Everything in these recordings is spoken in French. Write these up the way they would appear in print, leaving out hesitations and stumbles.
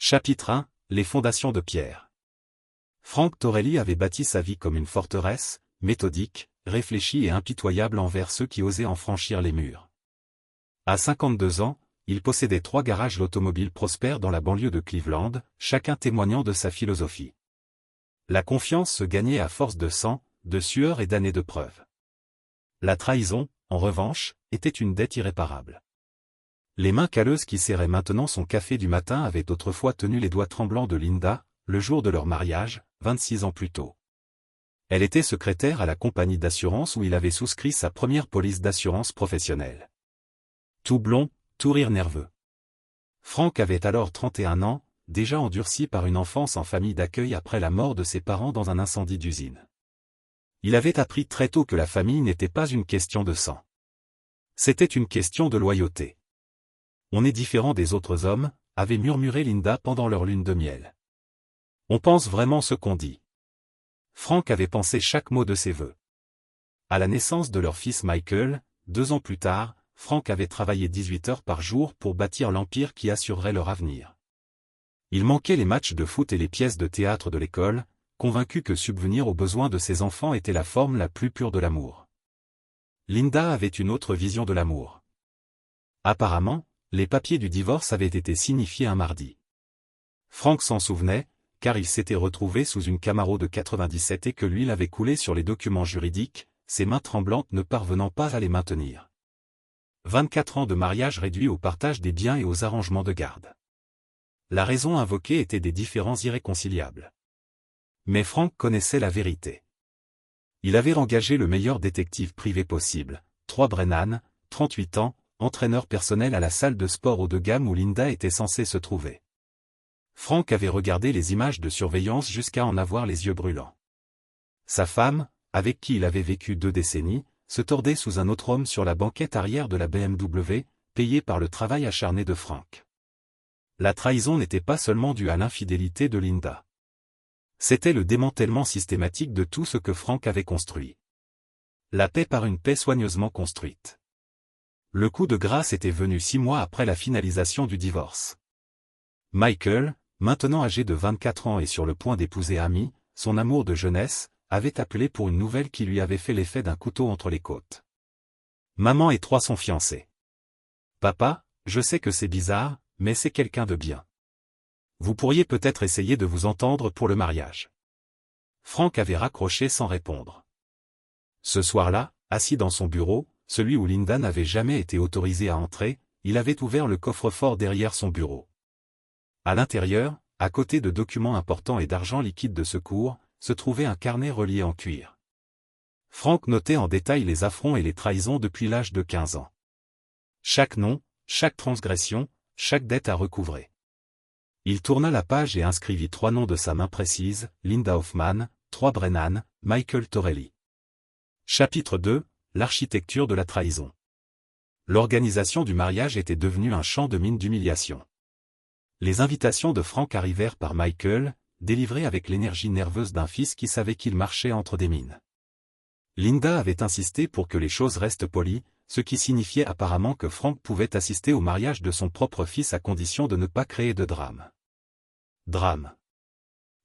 Chapitre 1 – Les fondations de pierre. Frank Torelli avait bâti sa vie comme une forteresse, méthodique, réfléchie et impitoyable envers ceux qui osaient en franchir les murs. À 52 ans, il possédait 3 garages d'automobiles prospères dans la banlieue de Cleveland, chacun témoignant de sa philosophie. La confiance se gagnait à force de sang, de sueur et d'années de preuves. La trahison, en revanche, était une dette irréparable. Les mains calleuses qui serraient maintenant son café du matin avaient autrefois tenu les doigts tremblants de Linda, le jour de leur mariage, 26 ans plus tôt. Elle était secrétaire à la compagnie d'assurance où il avait souscrit sa première police d'assurance professionnelle. Tout blond, tout rire nerveux. Frank avait alors 31 ans, déjà endurci par une enfance en famille d'accueil après la mort de ses parents dans un incendie d'usine. Il avait appris très tôt que la famille n'était pas une question de sang. C'était une question de loyauté. On est différent des autres hommes, avait murmuré Linda pendant leur lune de miel. On pense vraiment ce qu'on dit. Frank avait pensé chaque mot de ses vœux. À la naissance de leur fils Michael, 2 ans plus tard, Frank avait travaillé 18 heures par jour pour bâtir l'empire qui assurerait leur avenir. Il manquait les matchs de foot et les pièces de théâtre de l'école, convaincu que subvenir aux besoins de ses enfants était la forme la plus pure de l'amour. Linda avait une autre vision de l'amour. Apparemment, les papiers du divorce avaient été signifiés un mardi. Frank s'en souvenait, car il s'était retrouvé sous une Camaro de 97 et que l'huile avait coulé sur les documents juridiques, ses mains tremblantes ne parvenant pas à les maintenir. 24 ans de mariage réduits au partage des biens et aux arrangements de garde. La raison invoquée était des différends irréconciliables. Mais Frank connaissait la vérité. Il avait engagé le meilleur détective privé possible, Troy Brennan, 38 ans, entraîneur personnel à la salle de sport haut de gamme où Linda était censée se trouver. Frank avait regardé les images de surveillance jusqu'à en avoir les yeux brûlants. Sa femme, avec qui il avait vécu 2 décennies, se tordait sous un autre homme sur la banquette arrière de la BMW, payée par le travail acharné de Frank. La trahison n'était pas seulement due à l'infidélité de Linda. C'était le démantèlement systématique de tout ce que Frank avait construit. La paix par une paix soigneusement construite. Le coup de grâce était venu 6 mois après la finalisation du divorce. Michael, maintenant âgé de 24 ans et sur le point d'épouser Amy, son amour de jeunesse, avait appelé pour une nouvelle qui lui avait fait l'effet d'un couteau entre les côtes. Maman et Troy sont fiancés. Papa, je sais que c'est bizarre, mais c'est quelqu'un de bien. Vous pourriez peut-être essayer de vous entendre pour le mariage. Frank avait raccroché sans répondre. Ce soir-là, assis dans son bureau, celui où Linda n'avait jamais été autorisée à entrer, il avait ouvert le coffre-fort derrière son bureau. À l'intérieur, à côté de documents importants et d'argent liquide de secours, se trouvait un carnet relié en cuir. Frank notait en détail les affronts et les trahisons depuis l'âge de 15 ans. Chaque nom, chaque transgression, chaque dette à recouvrer. Il tourna la page et inscrivit 3 noms de sa main précise, Linda Hoffman, Troy Brennan, Michael Torelli. Chapitre 2 – L'architecture de la trahison. L'organisation du mariage était devenue un champ de mine d'humiliation. Les invitations de Frank arrivèrent par Michael, délivrées avec l'énergie nerveuse d'un fils qui savait qu'il marchait entre des mines. Linda avait insisté pour que les choses restent polies, ce qui signifiait apparemment que Frank pouvait assister au mariage de son propre fils à condition de ne pas créer de drame. Drame.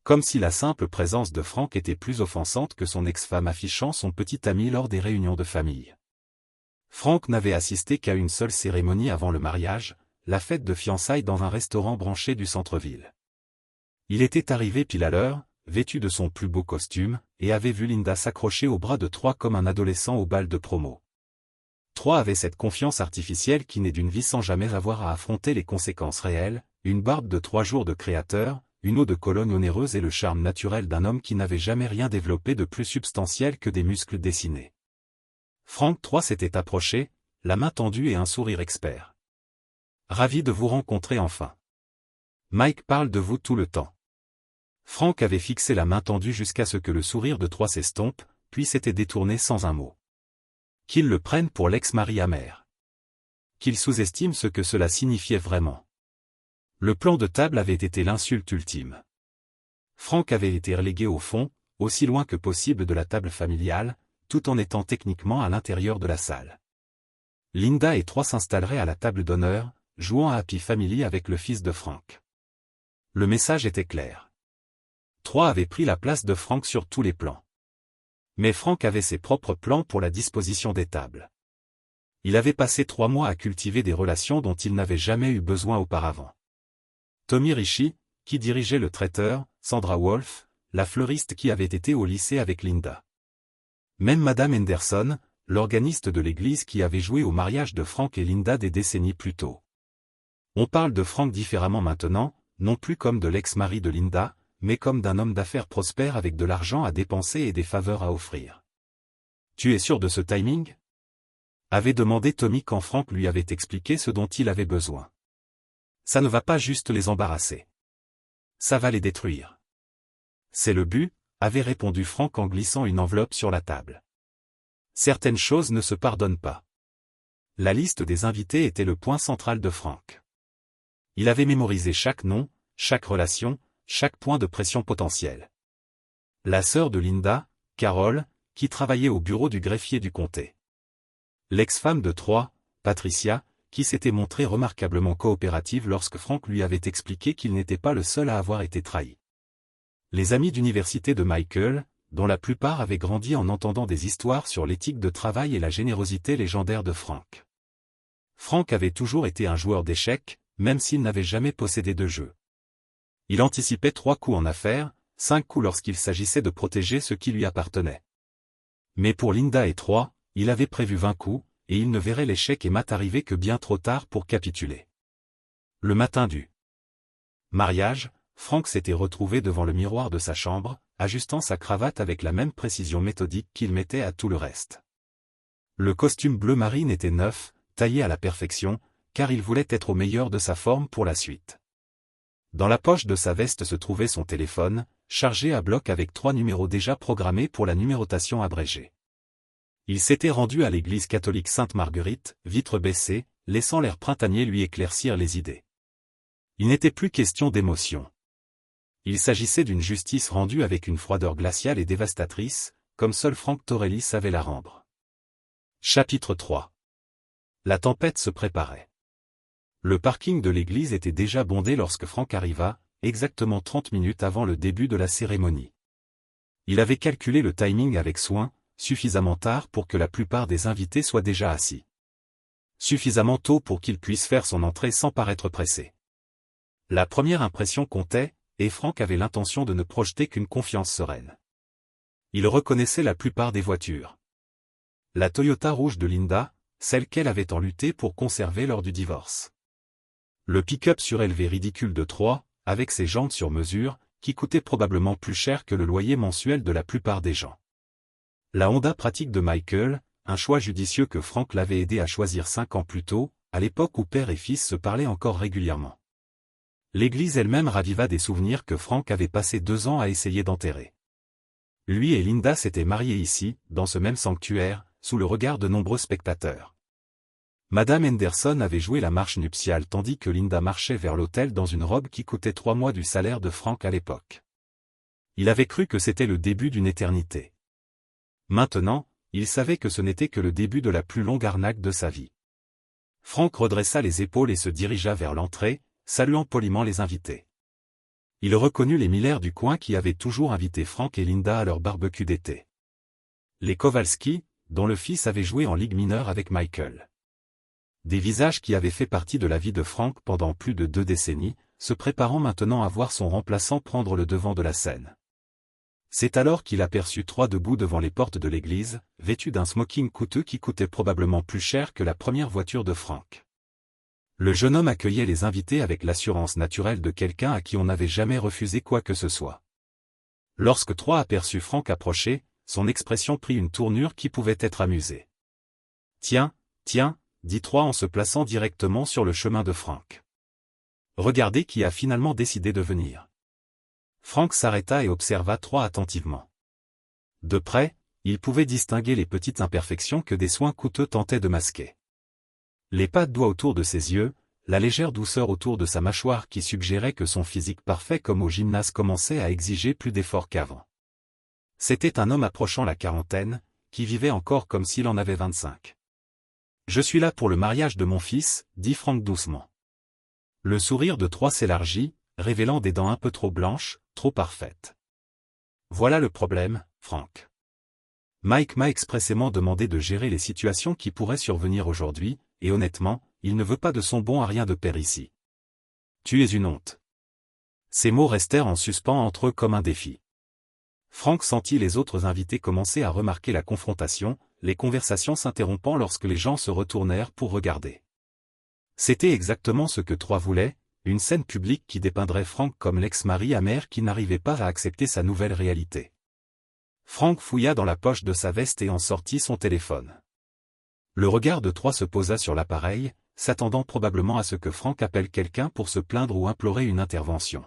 Comme si la simple présence de Frank était plus offensante que son ex-femme affichant son petit ami lors des réunions de famille. Frank n'avait assisté qu'à une seule cérémonie avant le mariage, la fête de fiançailles dans un restaurant branché du centre-ville. Il était arrivé pile à l'heure, vêtu de son plus beau costume, et avait vu Linda s'accrocher au bras de Troy comme un adolescent au bal de promo. Troy avait cette confiance artificielle qui naît d'une vie sans jamais avoir à affronter les conséquences réelles, une barbe de 3 jours de créateur, une eau de Cologne onéreuse et le charme naturel d'un homme qui n'avait jamais rien développé de plus substantiel que des muscles dessinés. Frank Troy s'était approché, la main tendue et un sourire expert. Ravi de vous rencontrer enfin. Mike parle de vous tout le temps. Frank avait fixé la main tendue jusqu'à ce que le sourire de Troy s'estompe, puis s'était détourné sans un mot. Qu'il le prenne pour l'ex-mari amer. Qu'il sous-estime ce que cela signifiait vraiment. Le plan de table avait été l'insulte ultime. Frank avait été relégué au fond, aussi loin que possible de la table familiale, tout en étant techniquement à l'intérieur de la salle. Linda et Troy s'installeraient à la table d'honneur, jouant à Happy Family avec le fils de Frank. Le message était clair. Troy avait pris la place de Frank sur tous les plans. Mais Frank avait ses propres plans pour la disposition des tables. Il avait passé 3 mois à cultiver des relations dont il n'avait jamais eu besoin auparavant. Tommy Ricci, qui dirigeait le traiteur, Sandra Wolf, la fleuriste qui avait été au lycée avec Linda. Même Madame Henderson, l'organiste de l'église qui avait joué au mariage de Frank et Linda des décennies plus tôt. On parle de Frank différemment maintenant, non plus comme de l'ex-mari de Linda, mais comme d'un homme d'affaires prospère avec de l'argent à dépenser et des faveurs à offrir. « Tu es sûr de ce timing ?» avait demandé Tommy quand Frank lui avait expliqué ce dont il avait besoin. « Ça ne va pas juste les embarrasser. Ça va les détruire. » « C'est le but », avait répondu Frank en glissant une enveloppe sur la table. Certaines choses ne se pardonnent pas. La liste des invités était le point central de Frank. Il avait mémorisé chaque nom, chaque relation, chaque point de pression potentiel. La sœur de Linda, Carol, qui travaillait au bureau du greffier du comté. L'ex-femme de Troy, Patricia, qui s'était montrée remarquablement coopérative lorsque Frank lui avait expliqué qu'il n'était pas le seul à avoir été trahi. Les amis d'université de Michael, dont la plupart avaient grandi en entendant des histoires sur l'éthique de travail et la générosité légendaire de Frank. Frank avait toujours été un joueur d'échecs, même s'il n'avait jamais possédé de jeu. Il anticipait 3 coups en affaires, 5 coups lorsqu'il s'agissait de protéger ce qui lui appartenait. Mais pour Linda et Troy, il avait prévu 20 coups, et il ne verrait l'échec et mat arriver que bien trop tard pour capituler. Le matin du mariage, Frank s'était retrouvé devant le miroir de sa chambre, ajustant sa cravate avec la même précision méthodique qu'il mettait à tout le reste. Le costume bleu marine était neuf, taillé à la perfection, car il voulait être au meilleur de sa forme pour la suite. Dans la poche de sa veste se trouvait son téléphone, chargé à bloc avec 3 numéros déjà programmés pour la numérotation abrégée. Il s'était rendu à l'église catholique Sainte-Marguerite, vitre baissée, laissant l'air printanier lui éclaircir les idées. Il n'était plus question d'émotion. Il s'agissait d'une justice rendue avec une froideur glaciale et dévastatrice, comme seul Frank Torelli savait la rendre. Chapitre 3. La tempête se préparait. Le parking de l'église était déjà bondé lorsque Frank arriva, exactement 30 minutes avant le début de la cérémonie. Il avait calculé le timing avec soin, suffisamment tard pour que la plupart des invités soient déjà assis. Suffisamment tôt pour qu'il puisse faire son entrée sans paraître pressé. La première impression comptait, et Frank avait l'intention de ne projeter qu'une confiance sereine. Il reconnaissait la plupart des voitures. La Toyota rouge de Linda, celle qu'elle avait tant lutté pour conserver lors du divorce. Le pick-up surélevé ridicule de Troy, avec ses jantes sur mesure, qui coûtait probablement plus cher que le loyer mensuel de la plupart des gens. La Honda pratique de Michael, un choix judicieux que Frank l'avait aidé à choisir 5 ans plus tôt, à l'époque où père et fils se parlaient encore régulièrement. L'église elle-même raviva des souvenirs que Frank avait passé 2 ans à essayer d'enterrer. Lui et Linda s'étaient mariés ici, dans ce même sanctuaire, sous le regard de nombreux spectateurs. Madame Henderson avait joué la marche nuptiale tandis que Linda marchait vers l'autel dans une robe qui coûtait 3 mois du salaire de Frank à l'époque. Il avait cru que c'était le début d'une éternité. Maintenant, il savait que ce n'était que le début de la plus longue arnaque de sa vie. Frank redressa les épaules et se dirigea vers l'entrée, saluant poliment les invités. Il reconnut les Miller du coin qui avaient toujours invité Frank et Linda à leur barbecue d'été. Les Kowalski, dont le fils avait joué en ligue mineure avec Michael. Des visages qui avaient fait partie de la vie de Frank pendant plus de 2 décennies, se préparant maintenant à voir son remplaçant prendre le devant de la scène. C'est alors qu'il aperçut Troy debout devant les portes de l'église, vêtu d'un smoking coûteux qui coûtait probablement plus cher que la première voiture de Frank. Le jeune homme accueillait les invités avec l'assurance naturelle de quelqu'un à qui on n'avait jamais refusé quoi que ce soit. Lorsque Troy aperçut Frank approcher, son expression prit une tournure qui pouvait être amusée. « Tiens, dit Troy en se plaçant directement sur le chemin de Frank. Regardez qui a finalement décidé de venir. » Frank s'arrêta et observa Troy attentivement. De près, il pouvait distinguer les petites imperfections que des soins coûteux tentaient de masquer. Les pas de doigts autour de ses yeux, la légère douceur autour de sa mâchoire qui suggérait que son physique parfait comme au gymnase commençait à exiger plus d'efforts qu'avant. C'était un homme approchant la quarantaine, qui vivait encore comme s'il en avait 25. « Je suis là pour le mariage de mon fils, dit Frank doucement. Le sourire de Troy s'élargit, révélant des dents un peu trop blanches, trop parfaites. Voilà le problème, Frank. Mike m'a expressément demandé de gérer les situations qui pourraient survenir aujourd'hui, et honnêtement, il ne veut pas de son bon à rien de pair ici. Tu es une honte. Ces mots restèrent en suspens entre eux comme un défi. Frank sentit les autres invités commencer à remarquer la confrontation, les conversations s'interrompant lorsque les gens se retournèrent pour regarder. C'était exactement ce que Troy voulait, une scène publique qui dépeindrait Frank comme l'ex-mari amer qui n'arrivait pas à accepter sa nouvelle réalité. Frank fouilla dans la poche de sa veste et en sortit son téléphone. Le regard de Troy se posa sur l'appareil, s'attendant probablement à ce que Frank appelle quelqu'un pour se plaindre ou implorer une intervention.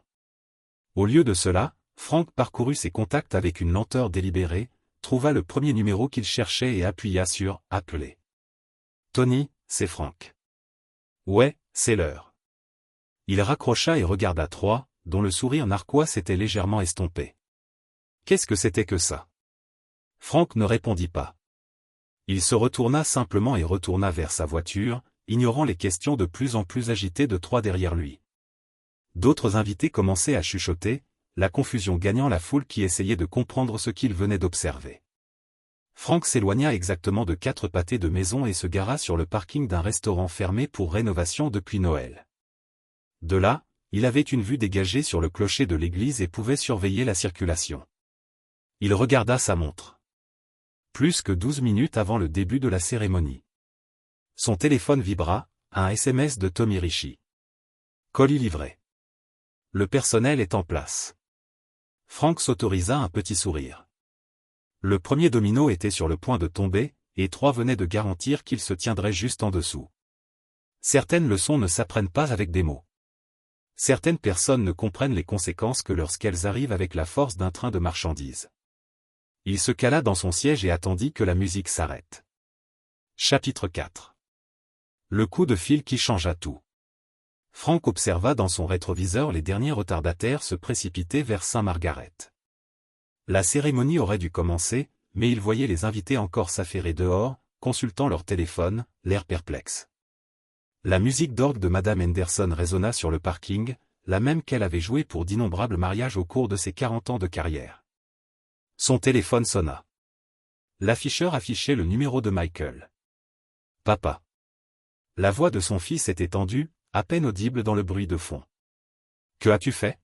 Au lieu de cela, Frank parcourut ses contacts avec une lenteur délibérée, trouva le premier numéro qu'il cherchait et appuya sur « Appeler ». « Tony, c'est Frank. »« Ouais, c'est l'heure. » Il raccrocha et regarda Troy, dont le sourire narquois s'était légèrement estompé. Qu'est-ce que c'était que ça? Frank ne répondit pas. Il se retourna simplement et retourna vers sa voiture, ignorant les questions de plus en plus agitées de Troy derrière lui. D'autres invités commençaient à chuchoter, la confusion gagnant la foule qui essayait de comprendre ce qu'ils venaient d'observer. Frank s'éloigna exactement de 4 pâtés de maison et se gara sur le parking d'un restaurant fermé pour rénovation depuis Noël. De là, il avait une vue dégagée sur le clocher de l'église et pouvait surveiller la circulation. Il regarda sa montre. Plus que 12 minutes avant le début de la cérémonie. Son téléphone vibra, un SMS de Tommy Ricci. Colis livré. Le personnel est en place. Frank s'autorisa un petit sourire. Le premier domino était sur le point de tomber, et Troy venait de garantir qu'il se tiendrait juste en dessous. Certaines leçons ne s'apprennent pas avec des mots. Certaines personnes ne comprennent les conséquences que lorsqu'elles arrivent avec la force d'un train de marchandises. Il se cala dans son siège et attendit que la musique s'arrête. Chapitre 4. Le coup de fil qui changea tout. Frank observa dans son rétroviseur les derniers retardataires se précipiter vers Saint-Margaret. La cérémonie aurait dû commencer, mais il voyait les invités encore s'affairer dehors, consultant leur téléphone, l'air perplexe. La musique d'orgue de Madame Henderson résonna sur le parking, la même qu'elle avait joué pour d'innombrables mariages au cours de ses 40 ans de carrière. Son téléphone sonna. L'afficheur affichait le numéro de Michael. « Papa ». La voix de son fils était tendue, à peine audible dans le bruit de fond. « Que as-tu fait »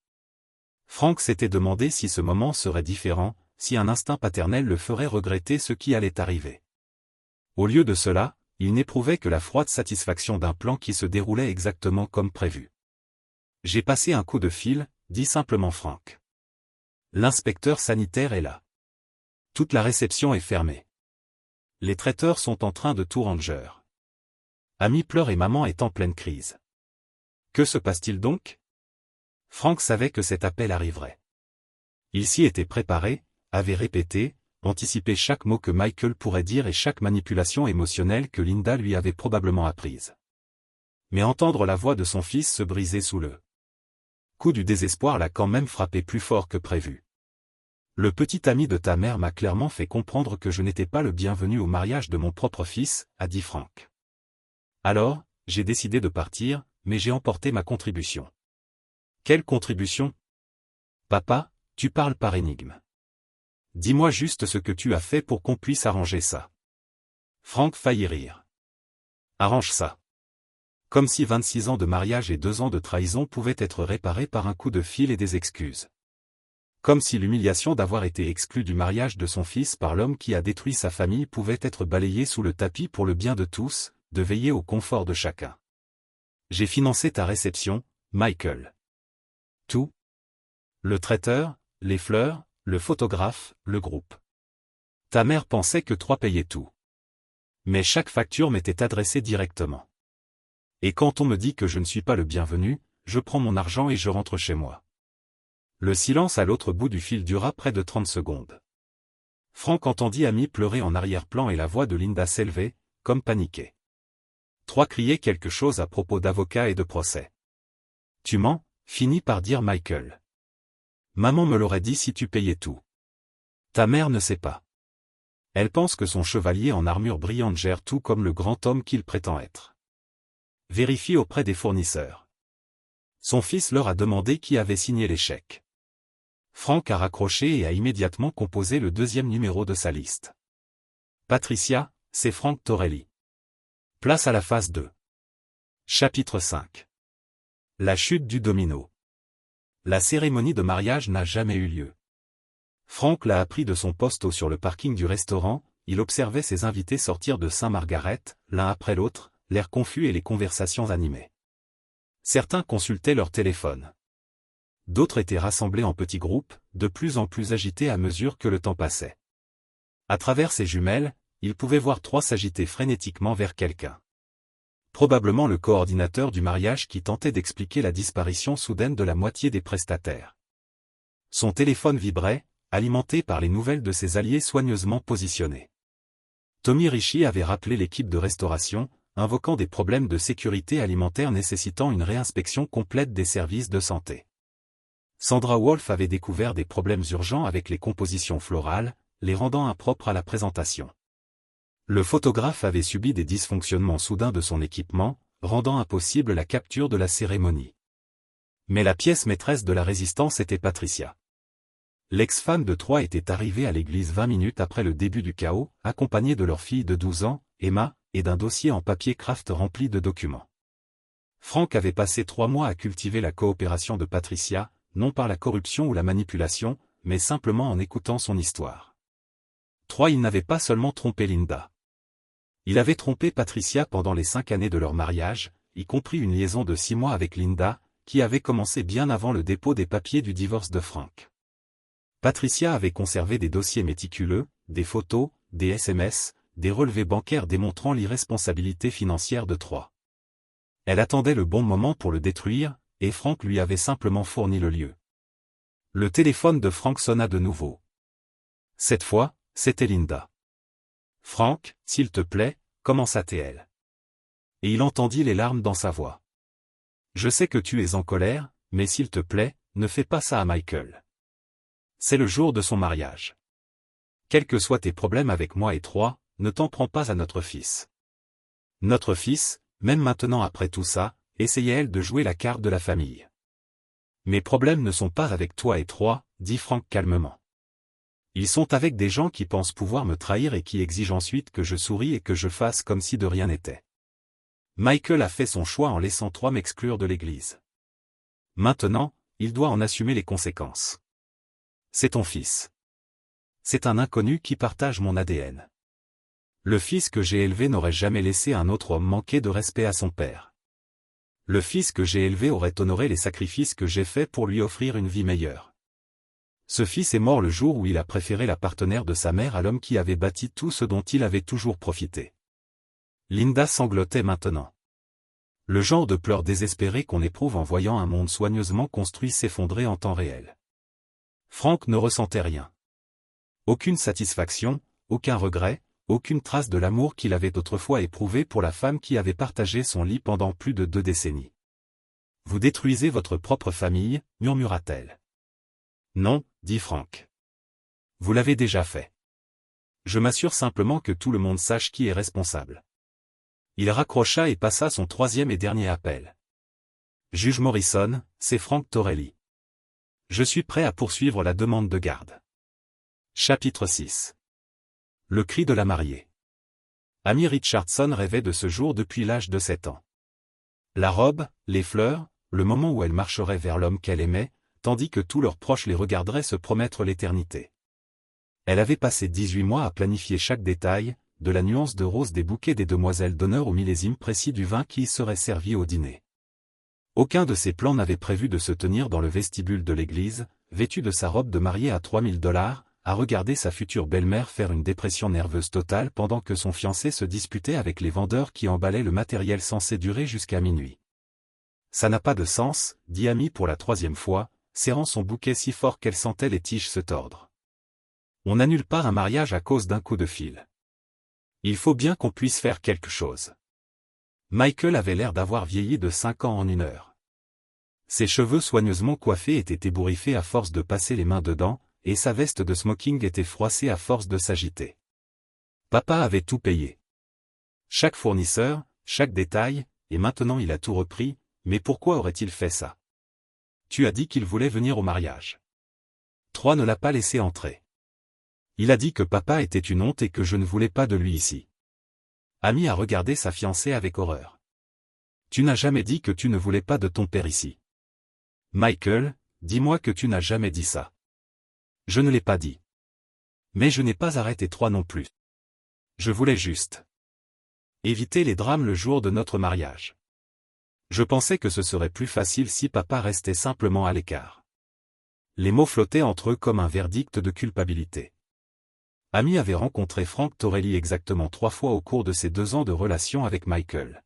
Frank s'était demandé si ce moment serait différent, si un instinct paternel le ferait regretter ce qui allait arriver. Au lieu de cela, il n'éprouvait que la froide satisfaction d'un plan qui se déroulait exactement comme prévu. « J'ai passé un coup de fil », dit simplement Frank. « L'inspecteur sanitaire est là. Toute la réception est fermée. Les traiteurs sont en train de tout ranger. Ami pleure et maman est en pleine crise. Que se passe-t-il donc ?» Frank savait que cet appel arriverait. Il s'y était préparé, avait répété, anticipé chaque mot que Michael pourrait dire et chaque manipulation émotionnelle que Linda lui avait probablement apprise. Mais entendre la voix de son fils se briser sous le coup du désespoir l'a quand même frappé plus fort que prévu. Le petit ami de ta mère m'a clairement fait comprendre que je n'étais pas le bienvenu au mariage de mon propre fils, a dit Frank. Alors, j'ai décidé de partir, mais j'ai emporté ma contribution. Quelle contribution? Papa, tu parles par énigme. Dis-moi juste ce que tu as fait pour qu'on puisse arranger ça. Frank faillit rire. Arrange ça. Comme si 26 ans de mariage et 2 ans de trahison pouvaient être réparés par un coup de fil et des excuses. Comme si l'humiliation d'avoir été exclu du mariage de son fils par l'homme qui a détruit sa famille pouvait être balayée sous le tapis pour le bien de tous, de veiller au confort de chacun. J'ai financé ta réception, Michael. Tout. Le traiteur, les fleurs, le photographe, le groupe. Ta mère pensait que Troy payait tout. Mais chaque facture m'était adressée directement. Et quand on me dit que je ne suis pas le bienvenu, je prends mon argent et je rentre chez moi. Le silence à l'autre bout du fil dura près de 30 secondes. Frank entendit Amy pleurer en arrière-plan et la voix de Linda s'élever, comme paniquée. Troy criait quelque chose à propos d'avocats et de procès. Tu mens, finit par dire Michael. Maman me l'aurait dit si tu payais tout. Ta mère ne sait pas. Elle pense que son chevalier en armure brillante gère tout comme le grand homme qu'il prétend être. Vérifie auprès des fournisseurs. Son fils leur a demandé qui avait signé les chèques. Frank a raccroché et a immédiatement composé le deuxième numéro de sa liste. Patricia, c'est Frank Torelli. Place à la phase 2. Chapitre 5. La chute du domino. La cérémonie de mariage n'a jamais eu lieu. Frank l'a appris de son poste sur le parking du restaurant, il observait ses invités sortir de Saint-Margaret, l'un après l'autre, l'air confus et les conversations animées. Certains consultaient leur téléphone. D'autres étaient rassemblés en petits groupes, de plus en plus agités à mesure que le temps passait. À travers ses jumelles, il pouvait voir trois s'agiter frénétiquement vers quelqu'un. Probablement le coordinateur du mariage qui tentait d'expliquer la disparition soudaine de la moitié des prestataires. Son téléphone vibrait, alimenté par les nouvelles de ses alliés soigneusement positionnés. Tommy Ricci avait rappelé l'équipe de restauration, invoquant des problèmes de sécurité alimentaire nécessitant une réinspection complète des services de santé. Sandra Wolf avait découvert des problèmes urgents avec les compositions florales, les rendant impropres à la présentation. Le photographe avait subi des dysfonctionnements soudains de son équipement, rendant impossible la capture de la cérémonie. Mais la pièce maîtresse de la résistance était Patricia. L'ex-femme de Troyes était arrivée à l'église 20 minutes après le début du chaos, accompagnée de leur fille de 12 ans, Emma, et d'un dossier en papier craft rempli de documents. Frank avait passé 3 mois à cultiver la coopération de Patricia, non par la corruption ou la manipulation, mais simplement en écoutant son histoire. Troy n'avait pas seulement trompé Linda. Il avait trompé Patricia pendant les 5 années de leur mariage, y compris une liaison de 6 mois avec Linda, qui avait commencé bien avant le dépôt des papiers du divorce de Frank. Patricia avait conservé des dossiers méticuleux, des photos, des SMS, des relevés bancaires démontrant l'irresponsabilité financière de Troy. Elle attendait le bon moment pour le détruire, et Frank lui avait simplement fourni le lieu. Le téléphone de Frank sonna de nouveau. Cette fois, c'était Linda. « Frank, s'il te plaît, commença-t-elle. Et il entendit les larmes dans sa voix. « Je sais que tu es en colère, mais s'il te plaît, ne fais pas ça à Michael. C'est le jour de son mariage. Quels que soient tes problèmes avec moi et Troy, ne t'en prends pas à notre fils. Notre fils, même maintenant après tout ça, essayait-elle de jouer la carte de la famille. Mes problèmes ne sont pas avec toi et Troy, dit Frank calmement. Ils sont avec des gens qui pensent pouvoir me trahir et qui exigent ensuite que je sourie et que je fasse comme si de rien n'était. Michael a fait son choix en laissant Troy m'exclure de l'église. Maintenant, il doit en assumer les conséquences. C'est ton fils. C'est un inconnu qui partage mon ADN. Le fils que j'ai élevé n'aurait jamais laissé un autre homme manquer de respect à son père. Le fils que j'ai élevé aurait honoré les sacrifices que j'ai faits pour lui offrir une vie meilleure. Ce fils est mort le jour où il a préféré la partenaire de sa mère à l'homme qui avait bâti tout ce dont il avait toujours profité. Linda sanglotait maintenant. Le genre de pleurs désespérés qu'on éprouve en voyant un monde soigneusement construit s'effondrer en temps réel. Frank ne ressentait rien. Aucune satisfaction, aucun regret, aucune trace de l'amour qu'il avait autrefois éprouvé pour la femme qui avait partagé son lit pendant plus de 2 décennies. « Vous détruisez votre propre famille, murmura-t-elle. « Non, dit Frank. Vous l'avez déjà fait. Je m'assure simplement que tout le monde sache qui est responsable. » Il raccrocha et passa son 3e et dernier appel. « Juge Morrison, c'est Frank Torelli. Je suis prêt à poursuivre la demande de garde. » Chapitre 6. Le cri de la mariée. Amy Richardson rêvait de ce jour depuis l'âge de 7 ans. La robe, les fleurs, le moment où elle marcherait vers l'homme qu'elle aimait, tandis que tous leurs proches les regarderaient se promettre l'éternité. Elle avait passé 18 mois à planifier chaque détail, de la nuance de rose des bouquets des demoiselles d'honneur au millésime précis du vin qui y serait servi au dîner. Aucun de ses plans n'avait prévu de se tenir dans le vestibule de l'église, vêtu de sa robe de mariée à $3000, à regarder sa future belle-mère faire une dépression nerveuse totale pendant que son fiancé se disputait avec les vendeurs qui emballaient le matériel censé durer jusqu'à minuit. Ça n'a pas de sens, dit Amy pour la 3e fois, serrant son bouquet si fort qu'elle sentait les tiges se tordre. On n'annule pas un mariage à cause d'un coup de fil. Il faut bien qu'on puisse faire quelque chose. Michael avait l'air d'avoir vieilli de 5 ans en 1 heure. Ses cheveux soigneusement coiffés étaient ébouriffés à force de passer les mains dedans, et sa veste de smoking était froissée à force de s'agiter. Papa avait tout payé. Chaque fournisseur, chaque détail, et maintenant il a tout repris, mais pourquoi aurait-il fait ça? tu as dit qu'il voulait venir au mariage. 3 ne l'a pas laissé entrer. Il a dit que papa était une honte et que je ne voulais pas de lui ici. Amy a regardé sa fiancée avec horreur. Tu n'as jamais dit que tu ne voulais pas de ton père ici. Michael, dis-moi que tu n'as jamais dit ça. Je ne l'ai pas dit. Mais je n'ai pas arrêté 3 non plus. Je voulais juste éviter les drames le jour de notre mariage. Je pensais que ce serait plus facile si papa restait simplement à l'écart. Les mots flottaient entre eux comme un verdict de culpabilité. Amy avait rencontré Frank Torelli exactement 3 fois au cours de ses 2 ans de relation avec Michael.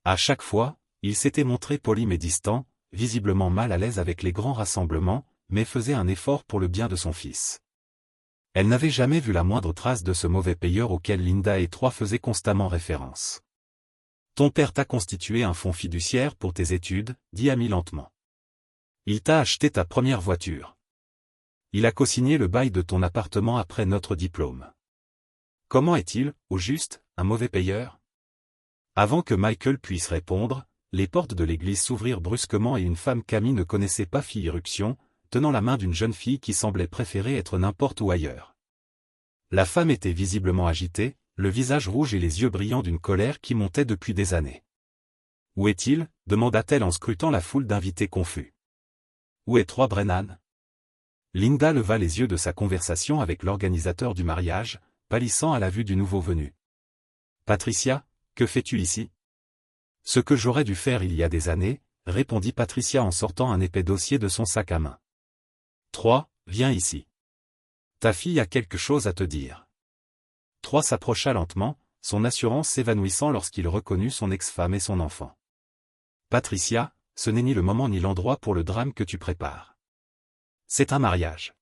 À chaque fois, il s'était montré poli mais distant, visiblement mal à l'aise avec les grands rassemblements, mais faisait un effort pour le bien de son fils. Elle n'avait jamais vu la moindre trace de ce mauvais payeur auquel Linda et 3 faisaient constamment référence. Ton père t'a constitué un fonds fiduciaire pour tes études, dit Amy lentement. Il t'a acheté ta première voiture. Il a cosigné le bail de ton appartement après notre diplôme. Comment est-il, au juste, un mauvais payeur? Avant que Michael puisse répondre, les portes de l'église s'ouvrirent brusquement et une femme qu'Amy ne connaissait pas fit irruption, tenant la main d'une jeune fille qui semblait préférer être n'importe où ailleurs. La femme était visiblement agitée, le visage rouge et les yeux brillants d'une colère qui montait depuis des années. « Où est-il » demanda-t-elle en scrutant la foule d'invités confus. « Où est 3 Brennan » Linda leva les yeux de sa conversation avec l'organisateur du mariage, pâlissant à la vue du nouveau venu. « Patricia, que fais-tu ici ?»« Ce que j'aurais dû faire il y a des années, » répondit Patricia en sortant un épais dossier de son sac à main. « 3, viens ici. Ta fille a quelque chose à te dire. » 3 s'approcha lentement, son assurance s'évanouissant lorsqu'il reconnut son ex-femme et son enfant. « Patricia, ce n'est ni le moment ni l'endroit pour le drame que tu prépares. C'est un mariage. »«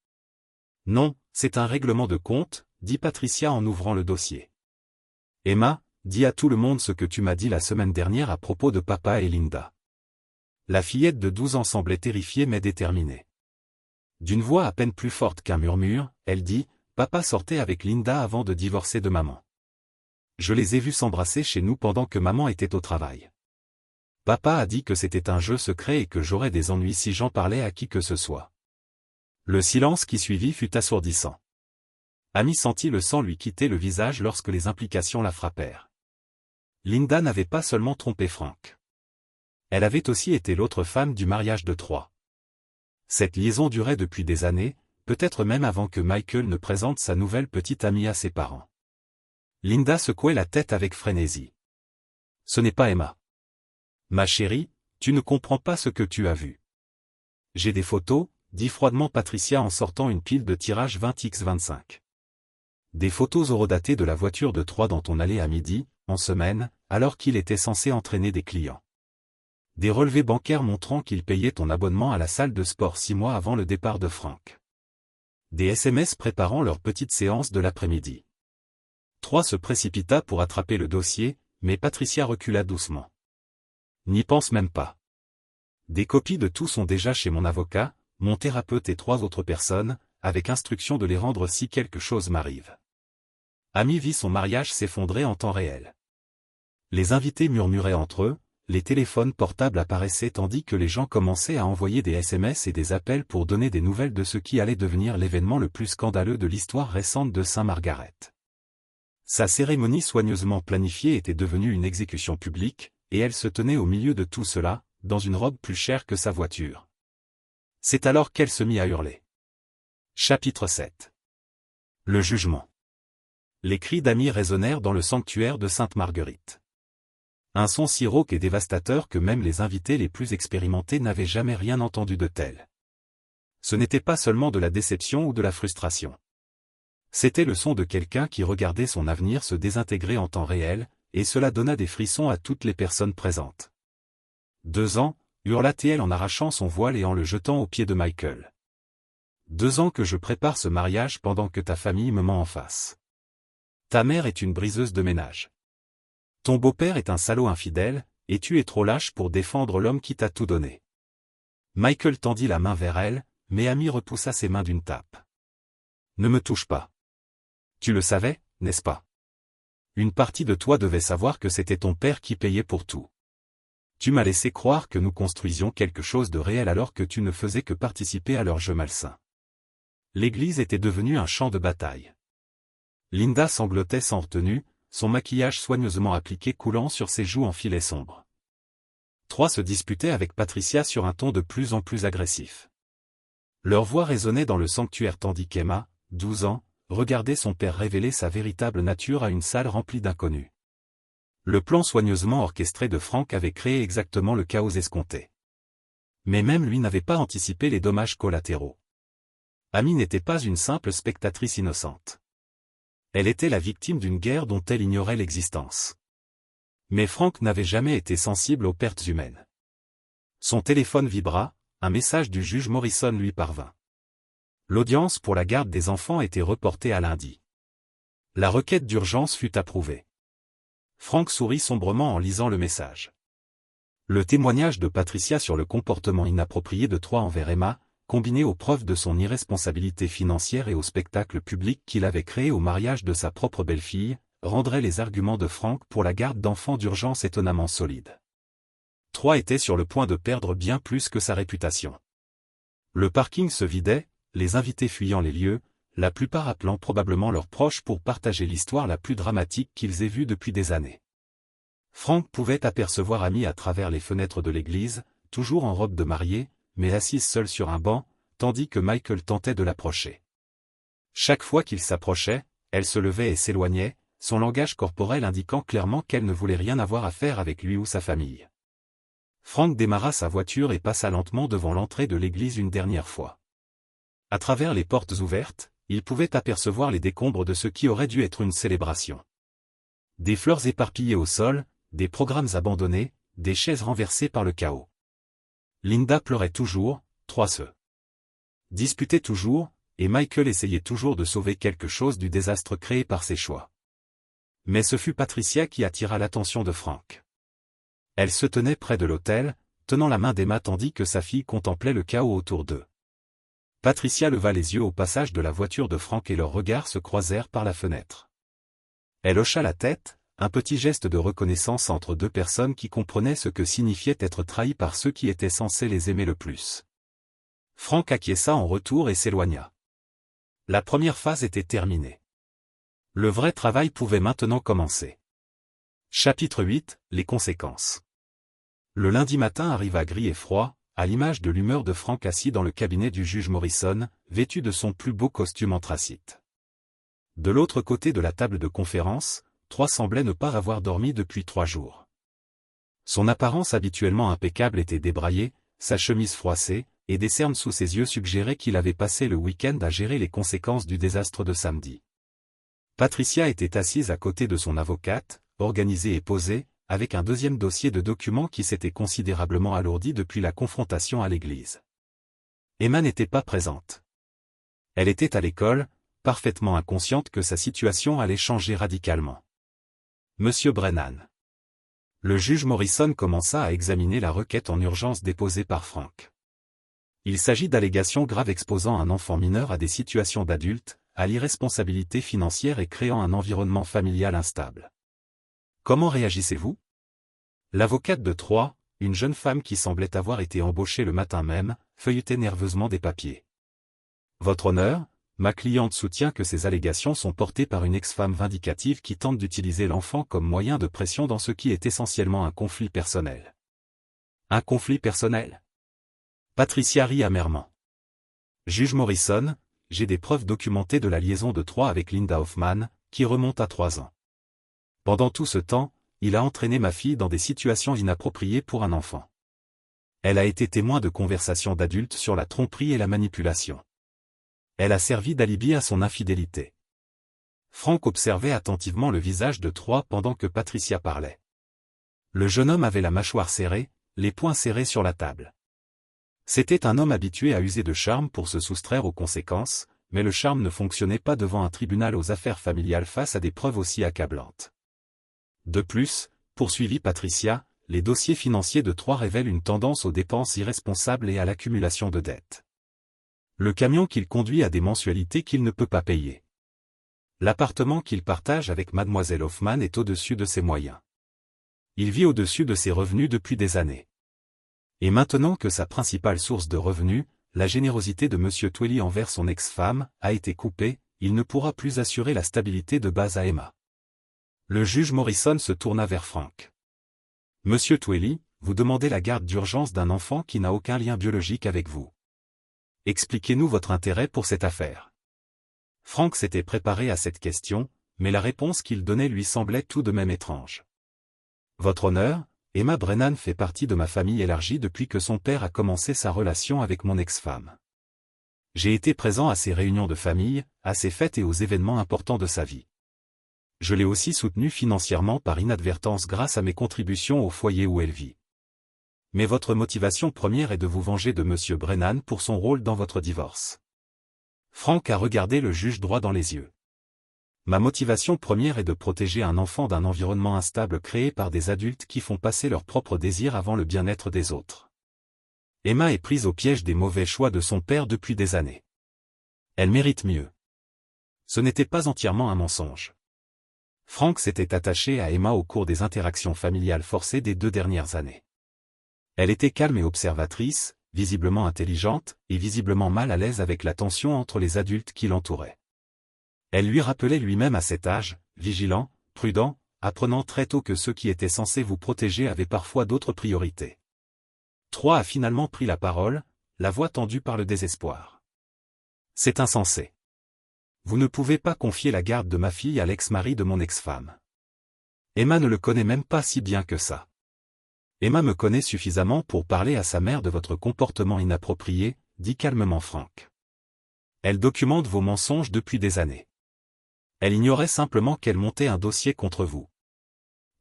Non, c'est un règlement de compte, » dit Patricia en ouvrant le dossier. « Emma, dis à tout le monde ce que tu m'as dit la semaine dernière à propos de papa et Linda. » La fillette de 12 ans semblait terrifiée mais déterminée. D'une voix à peine plus forte qu'un murmure, elle dit, « Papa sortait avec Linda avant de divorcer de maman. Je les ai vus s'embrasser chez nous pendant que maman était au travail. Papa a dit que c'était un jeu secret et que j'aurais des ennuis si j'en parlais à qui que ce soit. » Le silence qui suivit fut assourdissant. Amy sentit le sang lui quitter le visage lorsque les implications la frappèrent. Linda n'avait pas seulement trompé Frank. Elle avait aussi été l'autre femme du mariage de 3. Cette liaison durait depuis des années, peut-être même avant que Michael ne présente sa nouvelle petite amie à ses parents. Linda secouait la tête avec frénésie. « Ce n'est pas Emma. Ma chérie, tu ne comprends pas ce que tu as vu. J'ai des photos, » dit froidement Patricia en sortant une pile de tirage 20x25. Des photos horodatées de la voiture de 3 dont on allait à midi, en semaine, alors qu'il était censé entraîner des clients. Des relevés bancaires montrant qu'il payait ton abonnement à la salle de sport 6 mois avant le départ de Frank. Des SMS préparant leur petite séance de l'après-midi. 3 se précipita pour attraper le dossier, mais Patricia recula doucement. N'y pense même pas. Des copies de tout sont déjà chez mon avocat, mon thérapeute et 3 autres personnes, avec instruction de les rendre si quelque chose m'arrive. Amy vit son mariage s'effondrer en temps réel. Les invités murmuraient entre eux, les téléphones portables apparaissaient tandis que les gens commençaient à envoyer des SMS et des appels pour donner des nouvelles de ce qui allait devenir l'événement le plus scandaleux de l'histoire récente de Saint-Margaret. Sa cérémonie soigneusement planifiée était devenue une exécution publique, et elle se tenait au milieu de tout cela, dans une robe plus chère que sa voiture. C'est alors qu'elle se mit à hurler. Chapitre 7. Le jugement. Les cris d'Amy résonnèrent dans le sanctuaire de Sainte-Marguerite. Un son si rauque et dévastateur que même les invités les plus expérimentés n'avaient jamais rien entendu de tel. Ce n'était pas seulement de la déception ou de la frustration. C'était le son de quelqu'un qui regardait son avenir se désintégrer en temps réel, et cela donna des frissons à toutes les personnes présentes. 2 ans, hurla-t-elle en arrachant son voile et en le jetant aux pieds de Michael. 2 ans que je prépare ce mariage pendant que ta famille me ment en face. Ta mère est une briseuse de ménage. Ton beau-père est un salaud infidèle, et tu es trop lâche pour défendre l'homme qui t'a tout donné. Michael tendit la main vers elle, mais Amy repoussa ses mains d'une tape. Ne me touche pas. Tu le savais, n'est-ce pas? Une partie de toi devait savoir que c'était ton père qui payait pour tout. Tu m'as laissé croire que nous construisions quelque chose de réel alors que tu ne faisais que participer à leur jeu malsain. L'église était devenue un champ de bataille. Linda sanglotait sans retenue, son maquillage soigneusement appliqué coulant sur ses joues en filets sombres. Trois se disputaient avec Patricia sur un ton de plus en plus agressif. Leur voix résonnait dans le sanctuaire tandis qu'Emma, 12 ans, regardait son père révéler sa véritable nature à une salle remplie d'inconnus. Le plan soigneusement orchestré de Frank avait créé exactement le chaos escompté. Mais même lui n'avait pas anticipé les dommages collatéraux. Amy n'était pas une simple spectatrice innocente. Elle était la victime d'une guerre dont elle ignorait l'existence. Mais Frank n'avait jamais été sensible aux pertes humaines. Son téléphone vibra, un message du juge Morrison lui parvint. L'audience pour la garde des enfants était reportée à lundi. La requête d'urgence fut approuvée. Frank sourit sombrement en lisant le message. Le témoignage de Patricia sur le comportement inapproprié de Troy envers Emma, combiné aux preuves de son irresponsabilité financière et au spectacle public qu'il avait créé au mariage de sa propre belle-fille, rendrait les arguments de Frank pour la garde d'enfants d'urgence étonnamment solides. Troy était sur le point de perdre bien plus que sa réputation. Le parking se vidait, les invités fuyant les lieux, la plupart appelant probablement leurs proches pour partager l'histoire la plus dramatique qu'ils aient vue depuis des années. Frank pouvait apercevoir Amy à travers les fenêtres de l'église, toujours en robe de mariée, mais assise seule sur un banc, tandis que Michael tentait de l'approcher. Chaque fois qu'il s'approchait, elle se levait et s'éloignait, son langage corporel indiquant clairement qu'elle ne voulait rien avoir à faire avec lui ou sa famille. Frank démarra sa voiture et passa lentement devant l'entrée de l'église une dernière fois. À travers les portes ouvertes, il pouvait apercevoir les décombres de ce qui aurait dû être une célébration. Des fleurs éparpillées au sol, des programmes abandonnés, des chaises renversées par le chaos. Linda pleurait toujours, Troy se disputait toujours, et Michael essayait toujours de sauver quelque chose du désastre créé par ses choix. Mais ce fut Patricia qui attira l'attention de Frank. Elle se tenait près de l'autel, tenant la main d'Emma tandis que sa fille contemplait le chaos autour d'eux. Patricia leva les yeux au passage de la voiture de Frank et leurs regards se croisèrent par la fenêtre. Elle hocha la tête, un petit geste de reconnaissance entre deux personnes qui comprenaient ce que signifiait être trahies par ceux qui étaient censés les aimer le plus. Frank acquiesça en retour et s'éloigna. La première phase était terminée. Le vrai travail pouvait maintenant commencer. Chapitre 8, les conséquences. Le lundi matin arriva gris et froid, à l'image de l'humeur de Frank assis dans le cabinet du juge Morrison, vêtu de son plus beau costume anthracite. De l'autre côté de la table de conférence, Troy semblait ne pas avoir dormi depuis 3 jours. Son apparence habituellement impeccable était débraillée, sa chemise froissée, et des cernes sous ses yeux suggéraient qu'il avait passé le week-end à gérer les conséquences du désastre de samedi. Patricia était assise à côté de son avocate, organisée et posée, avec un deuxième dossier de documents qui s'était considérablement alourdi depuis la confrontation à l'église. Emma n'était pas présente. Elle était à l'école, parfaitement inconsciente que sa situation allait changer radicalement. Monsieur Brennan. Le juge Morrison commença à examiner la requête en urgence déposée par Frank. Il s'agit d'allégations graves exposant un enfant mineur à des situations d'adultes, à l'irresponsabilité financière et créant un environnement familial instable. Comment réagissez-vous? L'avocate de Troy, une jeune femme qui semblait avoir été embauchée le matin même, feuilletait nerveusement des papiers. Votre honneur, ma cliente soutient que ces allégations sont portées par une ex-femme vindicative qui tente d'utiliser l'enfant comme moyen de pression dans ce qui est essentiellement un conflit personnel. Un conflit personnel? Patricia rit amèrement. Juge Morrison, j'ai des preuves documentées de la liaison de Troy avec Linda Hoffman, qui remonte à 3 ans. Pendant tout ce temps, il a entraîné ma fille dans des situations inappropriées pour un enfant. Elle a été témoin de conversations d'adultes sur la tromperie et la manipulation. Elle a servi d'alibi à son infidélité. Frank observait attentivement le visage de Troy pendant que Patricia parlait. Le jeune homme avait la mâchoire serrée, les poings serrés sur la table. C'était un homme habitué à user de charme pour se soustraire aux conséquences, mais le charme ne fonctionnait pas devant un tribunal aux affaires familiales face à des preuves aussi accablantes. De plus, poursuivit Patricia, les dossiers financiers de Troy révèlent une tendance aux dépenses irresponsables et à l'accumulation de dettes. Le camion qu'il conduit a des mensualités qu'il ne peut pas payer. L'appartement qu'il partage avec mademoiselle Hoffman est au-dessus de ses moyens. Il vit au-dessus de ses revenus depuis des années. Et maintenant que sa principale source de revenus, la générosité de M. Twelly envers son ex-femme, a été coupée, il ne pourra plus assurer la stabilité de base à Emma. Le juge Morrison se tourna vers Frank. Monsieur Twelly, vous demandez la garde d'urgence d'un enfant qui n'a aucun lien biologique avec vous. Expliquez-nous votre intérêt pour cette affaire. Frank s'était préparé à cette question, mais la réponse qu'il donnait lui semblait tout de même étrange. Votre honneur, Emma Brennan fait partie de ma famille élargie depuis que son père a commencé sa relation avec mon ex-femme. J'ai été présent à ses réunions de famille, à ses fêtes et aux événements importants de sa vie. Je l'ai aussi soutenue financièrement par inadvertance grâce à mes contributions au foyer où elle vit. Mais votre motivation première est de vous venger de M. Brennan pour son rôle dans votre divorce. Frank a regardé le juge droit dans les yeux. Ma motivation première est de protéger un enfant d'un environnement instable créé par des adultes qui font passer leurs propres désirs avant le bien-être des autres. Emma est prise au piège des mauvais choix de son père depuis des années. Elle mérite mieux. Ce n'était pas entièrement un mensonge. Frank s'était attaché à Emma au cours des interactions familiales forcées des 2 dernières années. Elle était calme et observatrice, visiblement intelligente, et visiblement mal à l'aise avec la tension entre les adultes qui l'entouraient. Elle lui rappelait lui-même à cet âge, vigilant, prudent, apprenant très tôt que ceux qui étaient censés vous protéger avaient parfois d'autres priorités. 3 a finalement pris la parole, la voix tendue par le désespoir. C'est insensé. Vous ne pouvez pas confier la garde de ma fille à l'ex-mari de mon ex-femme. Emma ne le connaît même pas si bien que ça. Emma me connaît suffisamment pour parler à sa mère de votre comportement inapproprié, dit calmement Frank. Elle documente vos mensonges depuis des années. Elle ignorait simplement qu'elle montait un dossier contre vous.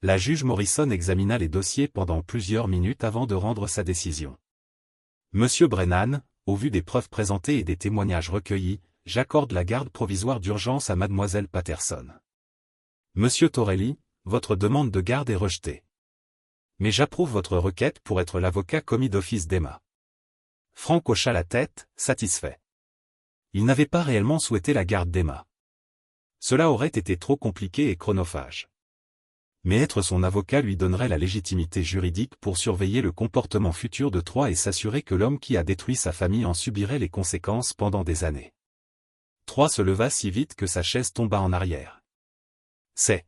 La juge Morrison examina les dossiers pendant plusieurs minutes avant de rendre sa décision. Monsieur Brennan, au vu des preuves présentées et des témoignages recueillis, j'accorde la garde provisoire d'urgence à mademoiselle Patterson. Monsieur Torelli, votre demande de garde est rejetée. Mais j'approuve votre requête pour être l'avocat commis d'office d'Emma. Frank hocha la tête, satisfait. Il n'avait pas réellement souhaité la garde d'Emma. Cela aurait été trop compliqué et chronophage. Mais être son avocat lui donnerait la légitimité juridique pour surveiller le comportement futur de Troy et s'assurer que l'homme qui a détruit sa famille en subirait les conséquences pendant des années. Troy se leva si vite que sa chaise tomba en arrière. C'est.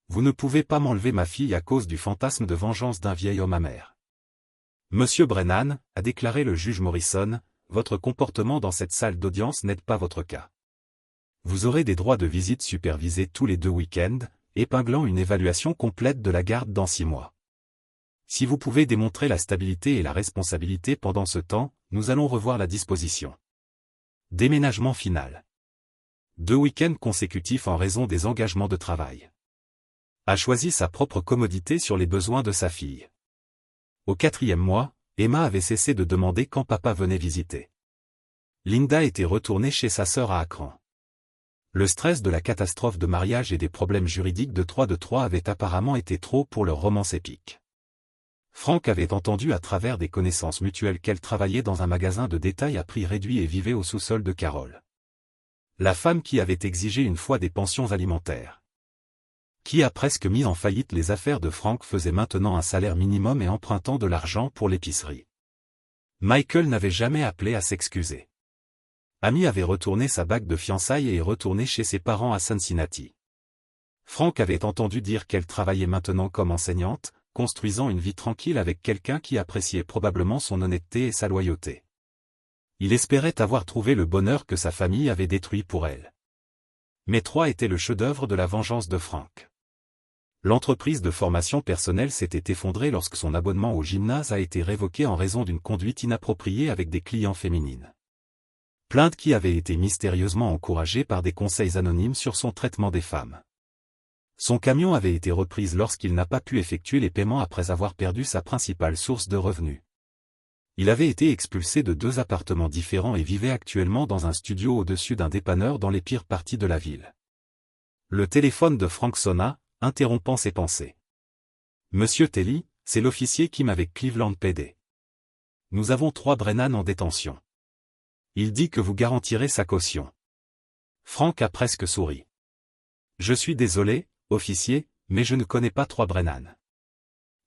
Vous ne pouvez pas m'enlever ma fille à cause du fantasme de vengeance d'un vieil homme amer. Monsieur Brennan, a déclaré le juge Morrison, votre comportement dans cette salle d'audience n'aide pas votre cas. Vous aurez des droits de visite supervisés tous les 2 week-ends, épinglant une évaluation complète de la garde dans 6 mois. Si vous pouvez démontrer la stabilité et la responsabilité pendant ce temps, nous allons revoir la disposition. Déménagement final. 2 week-ends consécutifs en raison des engagements de travail. A choisi sa propre commodité sur les besoins de sa fille. Au 4e mois, Emma avait cessé de demander quand papa venait visiter. Linda était retournée chez sa sœur à Akron. Le stress de la catastrophe de mariage et des problèmes juridiques de Troy avaient apparemment été trop pour leur romance épique. Frank avait entendu à travers des connaissances mutuelles qu'elle travaillait dans un magasin de détail à prix réduit et vivait au sous-sol de Carole. La femme qui avait exigé une fois des pensions alimentaires. Qui a presque mis en faillite les affaires de Frank faisait maintenant un salaire minimum et empruntant de l'argent pour l'épicerie. Michael n'avait jamais appelé à s'excuser. Amy avait retourné sa bague de fiançailles et est retournée chez ses parents à Cincinnati. Frank avait entendu dire qu'elle travaillait maintenant comme enseignante, construisant une vie tranquille avec quelqu'un qui appréciait probablement son honnêteté et sa loyauté. Il espérait avoir trouvé le bonheur que sa famille avait détruit pour elle. Mais Troy était le chef-d'œuvre de la vengeance de Frank. L'entreprise de formation personnelle s'était effondrée lorsque son abonnement au gymnase a été révoqué en raison d'une conduite inappropriée avec des clients féminines. Plainte qui avait été mystérieusement encouragée par des conseils anonymes sur son traitement des femmes. Son camion avait été reprise lorsqu'il n'a pas pu effectuer les paiements après avoir perdu sa principale source de revenus. Il avait été expulsé de 2 appartements différents et vivait actuellement dans un studio au-dessus d'un dépanneur dans les pires parties de la ville. Le téléphone de Frank sonna, interrompant ses pensées. Monsieur Telly, c'est l'officier Kim avec Cleveland PD. Nous avons 3 Brennan en détention. Il dit que vous garantirez sa caution. Frank a presque souri. Je suis désolé, officier, mais je ne connais pas 3 Brennan.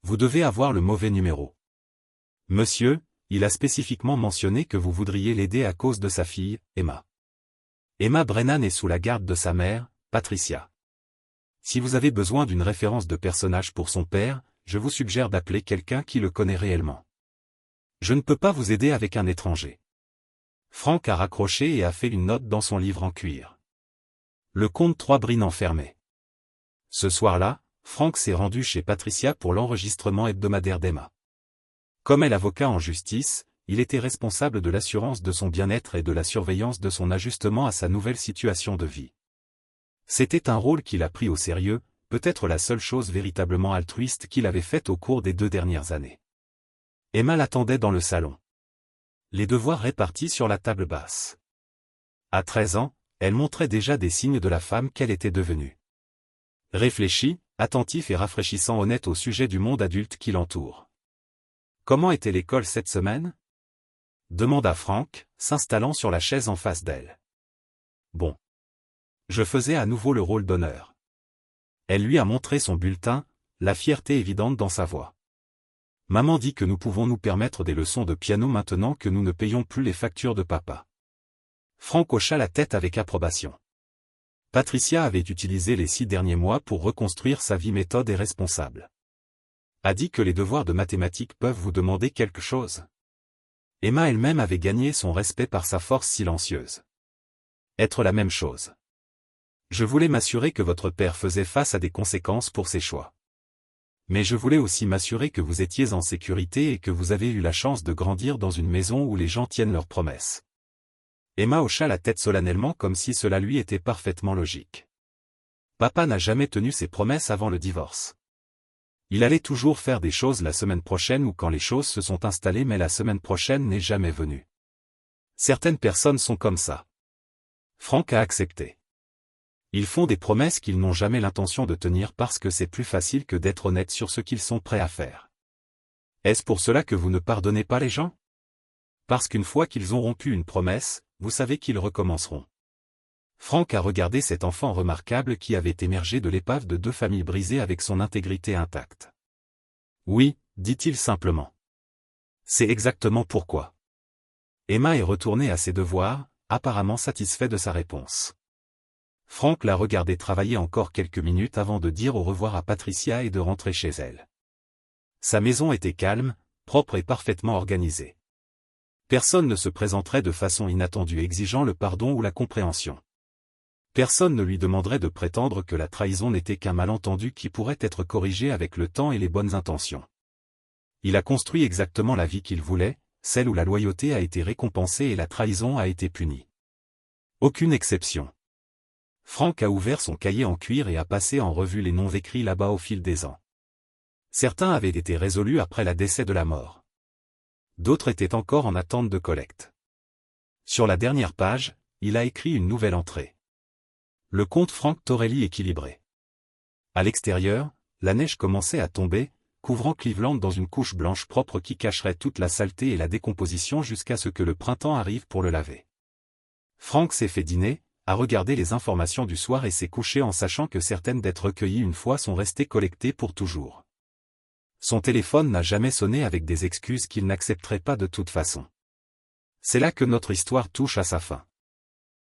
Vous devez avoir le mauvais numéro. Monsieur, il a spécifiquement mentionné que vous voudriez l'aider à cause de sa fille, Emma. Emma Brennan est sous la garde de sa mère, Patricia. Si vous avez besoin d'une référence de personnage pour son père, je vous suggère d'appeler quelqu'un qui le connaît réellement. Je ne peux pas vous aider avec un étranger. Frank a raccroché et a fait une note dans son livre en cuir. Le comte 3 Brin enfermé. Ce soir-là, Frank s'est rendu chez Patricia pour l'enregistrement hebdomadaire d'Emma. Comme elle est avocat en justice, il était responsable de l'assurance de son bien-être et de la surveillance de son ajustement à sa nouvelle situation de vie. C'était un rôle qu'il a pris au sérieux, peut-être la seule chose véritablement altruiste qu'il avait faite au cours des 2 dernières années. Emma l'attendait dans le salon. Les devoirs répartis sur la table basse. À 13 ans, elle montrait déjà des signes de la femme qu'elle était devenue. Réfléchie, attentif et rafraîchissant honnête au sujet du monde adulte qui l'entoure. Comment était l'école cette semaine? Demanda Frank, s'installant sur la chaise en face d'elle. Bon. Je faisais à nouveau le rôle d'honneur. Elle lui a montré son bulletin, la fierté évidente dans sa voix. Maman dit que nous pouvons nous permettre des leçons de piano maintenant que nous ne payons plus les factures de papa. Frank hocha la tête avec approbation. Patricia avait utilisé les 6 derniers mois pour reconstruire sa vie méthode et responsable. A dit que les devoirs de mathématiques peuvent vous demander quelque chose. Emma elle-même avait gagné son respect par sa force silencieuse. Être la même chose. Je voulais m'assurer que votre père faisait face à des conséquences pour ses choix. Mais je voulais aussi m'assurer que vous étiez en sécurité et que vous avez eu la chance de grandir dans une maison où les gens tiennent leurs promesses. Emma hocha la tête solennellement comme si cela lui était parfaitement logique. Papa n'a jamais tenu ses promesses avant le divorce. Il allait toujours faire des choses la semaine prochaine ou quand les choses se sont installées mais la semaine prochaine n'est jamais venue. Certaines personnes sont comme ça. Frank a accepté. Ils font des promesses qu'ils n'ont jamais l'intention de tenir parce que c'est plus facile que d'être honnête sur ce qu'ils sont prêts à faire. Est-ce pour cela que vous ne pardonnez pas les gens? Parce qu'une fois qu'ils ont rompu une promesse, vous savez qu'ils recommenceront. Frank a regardé cet enfant remarquable qui avait émergé de l'épave de 2 familles brisées avec son intégrité intacte. Oui, dit-il simplement. C'est exactement pourquoi. Emma est retournée à ses devoirs, apparemment satisfait de sa réponse. Frank l'a regardé travailler encore quelques minutes avant de dire au revoir à Patricia et de rentrer chez elle. Sa maison était calme, propre et parfaitement organisée. Personne ne se présenterait de façon inattendue exigeant le pardon ou la compréhension. Personne ne lui demanderait de prétendre que la trahison n'était qu'un malentendu qui pourrait être corrigé avec le temps et les bonnes intentions. Il a construit exactement la vie qu'il voulait, celle où la loyauté a été récompensée et la trahison a été punie. Aucune exception. Frank a ouvert son cahier en cuir et a passé en revue les noms écrits là-bas au fil des ans. Certains avaient été résolus après le décès de la mort. D'autres étaient encore en attente de collecte. Sur la dernière page, il a écrit une nouvelle entrée. Le comte Frank Torelli équilibré. À l'extérieur, la neige commençait à tomber, couvrant Cleveland dans une couche blanche propre qui cacherait toute la saleté et la décomposition jusqu'à ce que le printemps arrive pour le laver. Frank s'est fait dîner, a regardé les informations du soir et s'est couché en sachant que certaines d'être recueillies une fois sont restées collectées pour toujours. Son téléphone n'a jamais sonné avec des excuses qu'il n'accepterait pas de toute façon. C'est là que notre histoire touche à sa fin.